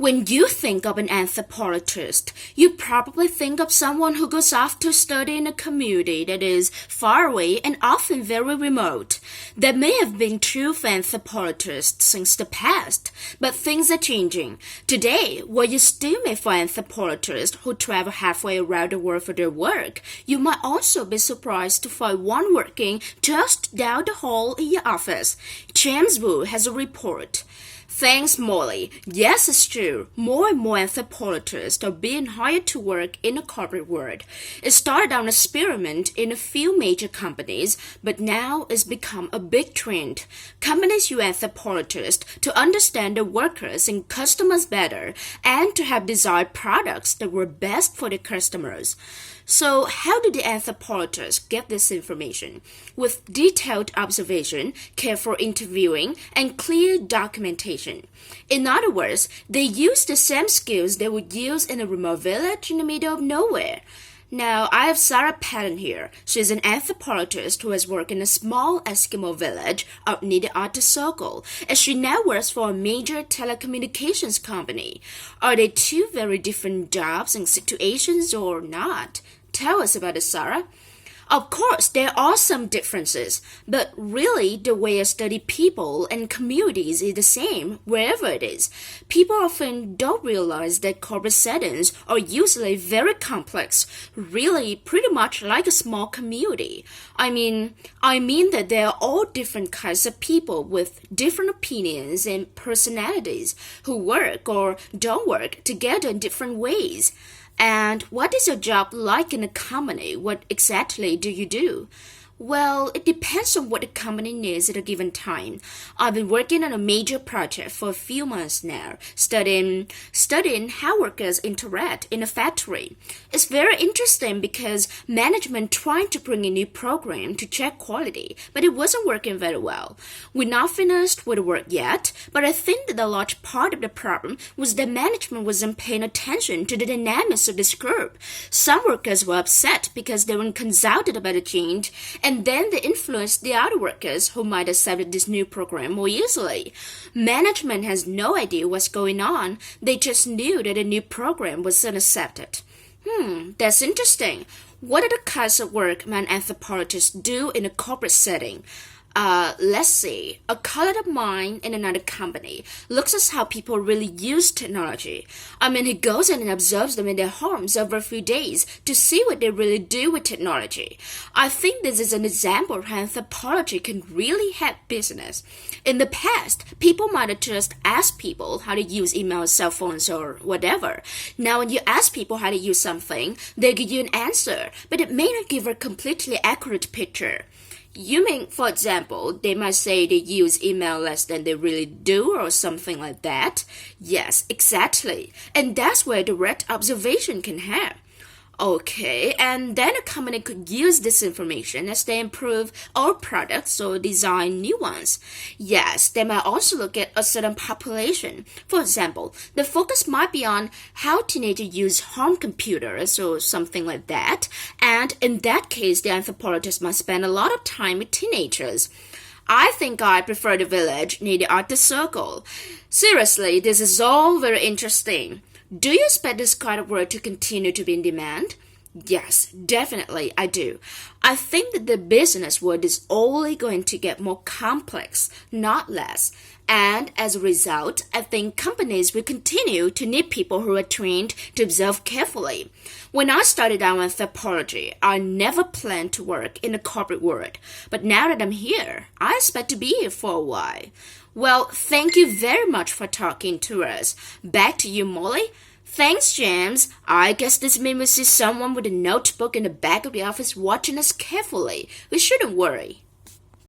When you think of an anthropologist, you probably think of someone who goes off to study in a community that is far away and often very remote. That may have been true for anthropologists since the past, but things are changing. Today, while you still may find anthropologists who travel halfway around the world for their work, you might also be surprised to find one working just down the hall in your office. James Wu has a report. Thanks, Molly. Yes, it's true. More and more anthropologists are being hired to work in the corporate world. It started out an experiment in a few major companies, but now it's become a big trend. Companies use anthropologists to understand their workers and customers better and to have desired products that were best for their customers. So how do the anthropologists get this information? With detailed observation, careful interviewing, and clear documentation. In other words, they use the same skills they would use in a remote village in the middle of nowhere. Now, I have Sarah Patton here. She's an anthropologist who has worked in a small Eskimo village out near the Arctic Circle, and she now works for a major telecommunications company. Are they two very different jobs and situations or not? Tell us about it, Sarah. Of course, there are some differences, but really the way I study people and communities is the same wherever it is. People often don't realize that corporate settings are usually very complex, really pretty much like a small community. I mean that there are all different kinds of people with different opinions and personalities who work or don't work together in different ways. And what is your job like in a company? What exactly do you do? Well, it depends on what the company needs at a given time. I've been working on a major project for a few months now, studying how workers interact in a factory. It's very interesting because management tried to bring a new program to check quality, but it wasn't working very well. We're not finished with the work yet, but I think that a large part of the problem was that management wasn't paying attention to the dynamics of this group. Some workers were upset because they weren't consulted about the change, and then they influenced the other workers who might accept this new program more easily. Management has no idea what's going on. They just knew that the new program wasn't accepted. That's interesting. What are the kinds of work man anthropologists do in a corporate setting? Let's see. A colleague of mine in another company looks at how people really use technology. He goes in and observes them in their homes over a few days to see what they really do with technology. I think this is an example of how anthropology can really help business. In the past, people might have just asked people how to use email, cell phones, or whatever. Now, when you ask people how to use something, they give you an answer, but it may not give a completely accurate picture. You mean, for example, they might say they use email less than they really do or something like that? Yes, exactly. And that's where direct observation can help. Okay, and then a company could use this information as they improve our products or design new ones. Yes, they might also look at a certain population. For example, the focus might be on how teenagers use home computers or something like that, and in that case, the anthropologist might spend a lot of time with teenagers. I think I prefer the village near the Arctic Circle. Seriously, this is all very interesting. Do you expect this kind of work to continue to be in demand? Yes, definitely, I do. I think that the business world is only going to get more complex, not less. And as a result, I think companies will continue to need people who are trained to observe carefully. When I started out in anthropology, I never planned to work in the corporate world. But now that I'm here, I expect to be here for a while. Well, thank you very much for talking to us. Back to you, Molly. Thanks, James. I guess this means we see someone with a notebook in the back of the office watching us carefully. We shouldn't worry.